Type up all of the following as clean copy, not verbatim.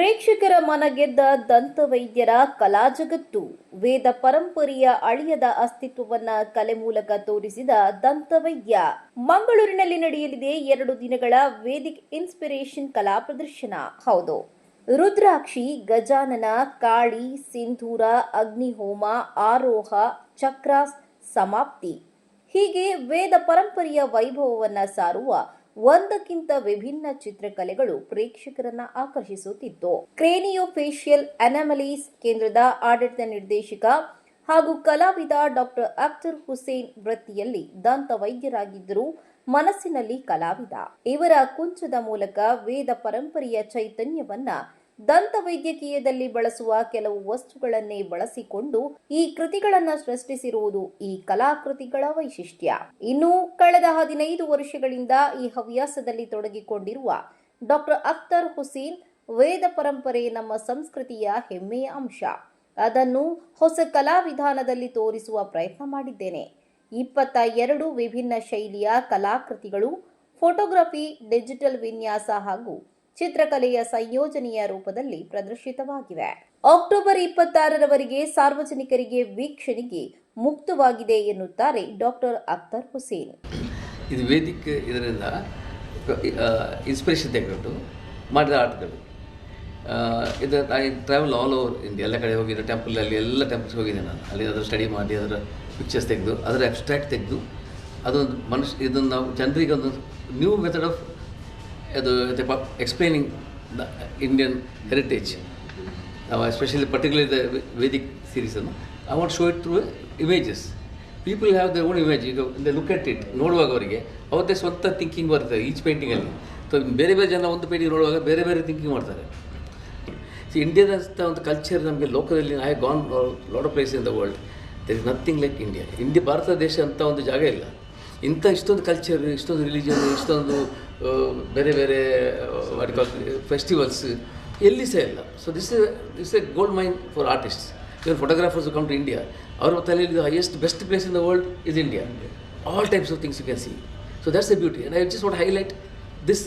ಪ್ರೇಕ್ಷಕರ ಮನ ಗೆದ್ದ ದಂತವೈದ್ಯರ ಕಲಾ ಜಗತ್ತು. ವೇದ ಪರಂಪರೆಯ ಅಳಿಯದ ಅಸ್ತಿತ್ವವನ್ನ ಕಲೆ ಮೂಲಕ ತೋರಿಸಿದ ದಂತವೈದ್ಯ. ಮಂಗಳೂರಿನಲ್ಲಿ ನಡೆಯಲಿದೆ 2 ದಿನಗಳ ವೇದಿಕ್ ಇನ್ಸ್ಪಿರೇಷನ್ ಕಲಾ ಪ್ರದರ್ಶನ. ಹೌದು, ರುದ್ರಾಕ್ಷಿ, ಗಜಾನನ, ಕಾಳಿ, ಸಿಂಧೂರ, ಅಗ್ನಿಹೋಮ, ಆರೋಹ, ಚಕ್ರ ಸಮಾಪ್ತಿ ಹೀಗೆ ವೇದ ಪರಂಪರೆಯ ವೈಭವವನ್ನ ಸಾರುವ ಒಂದಕ್ಕಿಂತ ವಿಭಿನ್ನ ಚಿತ್ರಕಲೆಗಳು ಪ್ರೇಕ್ಷಕರನ್ನ ಆಕರ್ಷಿಸುತ್ತಿತ್ತು. ಕ್ರೇನಿಯೋಫೇಶಿಯಲ್ ಅನಾಮಲೀಸ್ ಕೇಂದ್ರದ ಆಡಳಿತ ನಿರ್ದೇಶಕ ಹಾಗೂ ಕಲಾವಿದ ಡಾಕ್ಟರ್ ಅಖ್ತರ್ ಹುಸೇನ್ ವೃತ್ತಿಯಲ್ಲಿ ದಂತ ವೈದ್ಯರಾಗಿದ್ದರೂ ಮನಸ್ಸಿನಲ್ಲಿ ಕಲಾವಿದ. ಇವರ ಕುಂಚದ ಮೂಲಕ ವೇದ ಪರಂಪರೆಯ ಚೈತನ್ಯವನ್ನ ದಂತ ವೈದ್ಯಕೀಯದಲ್ಲಿ ಬಳಸುವ ಕೆಲವು ವಸ್ತುಗಳನ್ನೇ ಬಳಸಿಕೊಂಡು ಈ ಕೃತಿಗಳನ್ನ ಸೃಷ್ಟಿಸಿರುವುದು ಈ ಕಲಾಕೃತಿಗಳ ವೈಶಿಷ್ಟ್ಯ. ಇನ್ನು ಕಳೆದ 15 ವರ್ಷಗಳಿಂದ ಈ ಹವ್ಯಾಸದಲ್ಲಿ ತೊಡಗಿಕೊಂಡಿರುವ ಡಾಕ್ಟರ್ ಅಖ್ತರ್ ಹುಸೇನ್, ವೇದ ಪರಂಪರೆ ನಮ್ಮ ಸಂಸ್ಕೃತಿಯ ಹೆಮ್ಮೆಯ ಅಂಶ. ಅದನ್ನು ಹೊಸ ಕಲಾವಿಧಾನದಲ್ಲಿ ತೋರಿಸುವ ಪ್ರಯತ್ನ ಮಾಡಿದ್ದೇನೆ. 22 ವಿಭಿನ್ನ ಶೈಲಿಯ ಕಲಾಕೃತಿಗಳು ಫೋಟೋಗ್ರಫಿ, ಡಿಜಿಟಲ್ ವಿನ್ಯಾಸ ಹಾಗೂ ಚಿತ್ರಕಲೆಯ ಸಂಯೋಜನೆಯ ರೂಪದಲ್ಲಿ ಪ್ರದರ್ಶಿತವಾಗಿವೆ. ಅಕ್ಟೋಬರ್ 26ರವರೆಗೆ ಸಾರ್ವಜನಿಕರಿಗೆ ವೀಕ್ಷಣೆಗೆ ಮುಕ್ತವಾಗಿದೆ ಎನ್ನುತ್ತಾರೆ ಡಾಕ್ಟರ್ ಅಖ್ತರ್ ಹುಸೇನ್. ಇದು ವೇದಿಕ್ ಇದರಿಂದ ಇನ್ಸ್ಪಿರೇಷನ್ ತೆಗೆದುಕೊಂಡು ಮಾಡಿದ ಆರ್ಟ್ಗಳು. ಇದು I travel all over India, ಎಲ್ಲ ಕಡೆ ಹೋಗಿದ್ದೆ. ಟೆಂಪಲಲ್ಲಿ ಎಲ್ಲ ಟೆಂಪಲ್ಸ್ ಹೋಗಿದ್ದೆ ನಾನು. ಅಲ್ಲಿ ಅದರ ಸ್ಟಡಿ ಮಾಡಿ ಅದರ ಪಿಕ್ಚರ್ಸ್ ತೆಗೆದು ಅದರ ಅಬ್ಸ್ಟ್ರಾಕ್ಟ್ ತೆಗೆದು ಅದೊಂದು ಇದನ್ನು ನಾವು ಜನರಿಗೆ ಒಂದು ನ್ಯೂ ಮೆಥಡ್ ಆಫ್ ಅದು explaining the Indian heritage, especially particularly the Vedic ಸೀರೀಸನ್ನು I want show it through images. People have the own image. ಈಗ ಲುಕ್ ಎಟ್ ಇಟ್ ನೋಡುವಾಗ ಅವರಿಗೆ ಅವತ್ತೇ ಸ್ವಂತ ಥಿಂಕಿಂಗ್ ಬರ್ತದೆ ಈಚ್ ಪೇಂಟಿಂಗಲ್ಲಿ. ಸೊ ಬೇರೆ ಬೇರೆ ಜನ ಒಂದು ಪೇಂಟಿಂಗ್ ನೋಡುವಾಗ ಬೇರೆ ಬೇರೆ ಥಿಂಕಿಂಗ್ ಮಾಡ್ತಾರೆ. ಸೊ ಇಂಡಿಯಾದಂಥ ಒಂದು ಕಲ್ಚರ್ ನಮಗೆ ಲೋಕದಲ್ಲಿ I gone lot of place in the world, there is nothing like India. Bharat ದೇಶ ಅಂತ ಒಂದು ಜಾಗ ಇಲ್ಲ. ಇಷ್ಟೊಂದು ಕಲ್ಚರ್, ಇಷ್ಟೊಂದು ರಿಲಿಜನ್, ಇಷ್ಟೊಂದು ಬೇರೆ ಬೇರೆ ಫೆಸ್ಟಿವಲ್ಸ್ ಎಲ್ಲಿ ಸಹ ಇಲ್ಲ. So this a gold mine for artists. Even photographers come to India, ಅವ್ರ ತಲೆಯಲ್ಲಿ highest best place in the world is India. All types of things you can see. So that's a beauty and I just want highlight this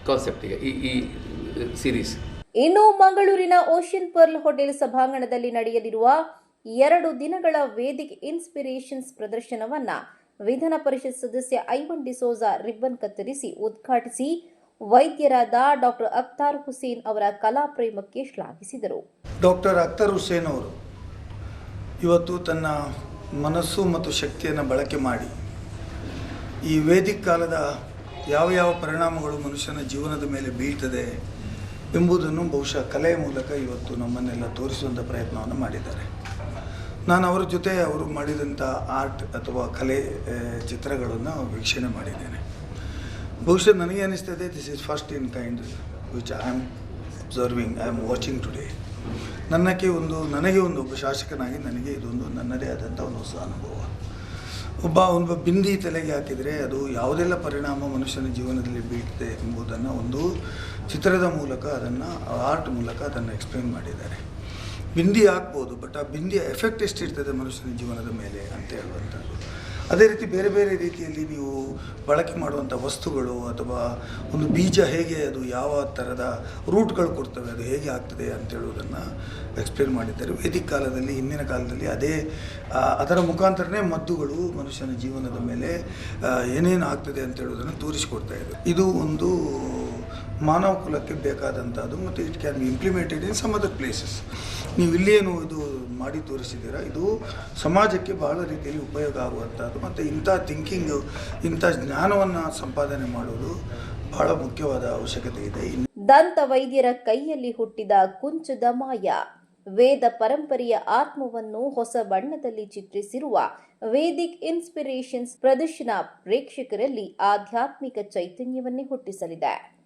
concept ಈ series. ಇನ್ನು ಮಂಗಳೂರಿನ ocean pearl hotel ಸಭಾಂಗಣದಲ್ಲಿ ನಡೆಯಲಿರುವ 2 ದಿನಗಳ Vedic inspirations ಪ್ರದರ್ಶನವನ್ನ ವಿಧಾನ ಪರಿಷತ್ ಸದಸ್ಯ Ivan D'Souza ribbon ಕತ್ತರಿಸಿ ಉದ್ಘಾಟಿಸಿ ವೈದ್ಯರಾದ ಡಾಕ್ಟರ್ ಅಖ್ತರ್ ಹುಸೇನ್ ಅವರ ಕಲಾ ಪ್ರೇಮಕ್ಕೆ ಶ್ಲಾಘಿಸಿದರು. ಡಾಕ್ಟರ್ ಅಖ್ತರ್ ಹುಸೇನ್ ಅವರು ಇವತ್ತು ತನ್ನ ಮನಸ್ಸು ಮತ್ತು ಶಕ್ತಿಯನ್ನು ಬಳಕೆ ಮಾಡಿ ಈ ವೇದಿಕ್ ಕಾಲದ ಯಾವ ಪರಿಣಾಮಗಳು ಮನುಷ್ಯನ ಜೀವನದ ಮೇಲೆ ಬೀಳ್ತದೆ ಎಂಬುದನ್ನು ಬಹುಶಃ ಕಲೆಯ ಮೂಲಕ ಇವತ್ತು ನಮ್ಮನ್ನೆಲ್ಲ ತೋರಿಸುವಂಥ ಪ್ರಯತ್ನವನ್ನು ಮಾಡಿದ್ದಾರೆ. ನಾನು ಅವರ ಜೊತೆ ಅವರು ಮಾಡಿದಂಥ ಆರ್ಟ್ ಅಥವಾ ಕಲೆ ಚಿತ್ರಗಳನ್ನು ವೀಕ್ಷಣೆ ಮಾಡಿದ್ದೇನೆ. ಬಹುಶಃ ನನಗೆ ಅನಿಸ್ತದೆ this is first in kind which I am observing, I am watching today. ನನಗೆ ಒಬ್ಬ ಶಾಸಕನಾಗಿ ನನಗೆ ಇದೊಂದು ನನ್ನದೇ ಆದಂಥ ಒಂದು ಹೊಸ ಅನುಭವ. ಒಬ್ಬ ಬಿಂದಿ ತಲೆಗೆ ಹಾಕಿದರೆ ಅದು ಯಾವುದೆಲ್ಲ ಪರಿಣಾಮ ಮನುಷ್ಯನ ಜೀವನದಲ್ಲಿ ಬೀಳ್ತದೆ ಎಂಬುದನ್ನು ಒಂದು ಚಿತ್ರದ ಮೂಲಕ ಆರ್ಟ್ ಮೂಲಕ ಅದನ್ನು ಎಕ್ಸ್ಪ್ಲೇನ್ ಮಾಡಿದ್ದಾರೆ. ಬಿಂದಿ ಹಾಕ್ಬೋದು, ಬಟ್ ಆ ಬಿಂದಿಯ ಎಫೆಕ್ಟ್ ಎಷ್ಟಿರ್ತದೆ ಮನುಷ್ಯನ ಜೀವನದ ಮೇಲೆ ಅಂತ ಹೇಳುವಂಥದ್ದು. ಅದೇ ರೀತಿ ಬೇರೆ ಬೇರೆ ರೀತಿಯಲ್ಲಿ ನೀವು ಬಳಕೆ ಮಾಡುವಂಥ ವಸ್ತುಗಳು ಅಥವಾ ಒಂದು ಬೀಜ ಹೇಗೆ ಅದು ಯಾವ ಥರದ ರೂಟ್ಗಳು ಕೊಡ್ತವೆ, ಅದು ಹೇಗೆ ಆಗ್ತದೆ ಅಂತ ಹೇಳುವುದನ್ನು ಎಕ್ಸ್ಪ್ಲೇನ್ ಮಾಡಿದ್ದಾರೆ. ವೇದಿಕ್ ಕಾಲದಲ್ಲಿ, ಹಿಂದಿನ ಕಾಲದಲ್ಲಿ ಅದರ ಮುಖಾಂತರನೇ ಮದ್ದುಗಳು ಮನುಷ್ಯನ ಜೀವನದ ಮೇಲೆ ಏನೇನು ಆಗ್ತದೆ ಅಂತ ಹೇಳುವುದನ್ನು ತೋರಿಸಿಕೊಡ್ತಾ ಇದೆ. ಇದು ಒಂದು ಮಾನವ ಕುಲಕ್ಕೆ ಬೇಕಾದಂಥದ್ದು ಮತ್ತು it can be implemented in some other places. ನೀವು ಇಲ್ಲೇನು ಇದು ಮಾಡಿ ತೋರಿಸಿದ್ದೀರಾ, ಇದು ಸಮಾಜಕ್ಕೆ ಬಹಳ ರೀತಿಯಲ್ಲಿ ಉಪಯೋಗ ಆಗುವಂಥದ್ದು ಮತ್ತು ಇಂಥ ಥಿಂಕಿಂಗು, ಇಂಥ ಜ್ಞಾನವನ್ನು ಸಂಪಾದನೆ ಮಾಡೋದು ಬಹಳ ಮುಖ್ಯವಾದ ಅವಶ್ಯಕತೆ ಇದೆ. ದಂತ ವೈದ್ಯರ ಕೈಯಲ್ಲಿ ಹುಟ್ಟಿದ ಕುಂಚದ ಮಾಯ, ವೇದ ಪರಂಪರೆಯ ಆತ್ಮವನ್ನು ಹೊಸ ಬಣ್ಣದಲ್ಲಿ ಚಿತ್ರಿಸಿರುವ ವೇದಿಕ್ ಇನ್ಸ್ಪಿರೇಷನ್ಸ್ ಪ್ರದರ್ಶನ ಪ್ರೇಕ್ಷಕರಲ್ಲಿ ಆಧ್ಯಾತ್ಮಿಕ ಚೈತನ್ಯವನ್ನೇ ಹುಟ್ಟಿಸಲಿದೆ.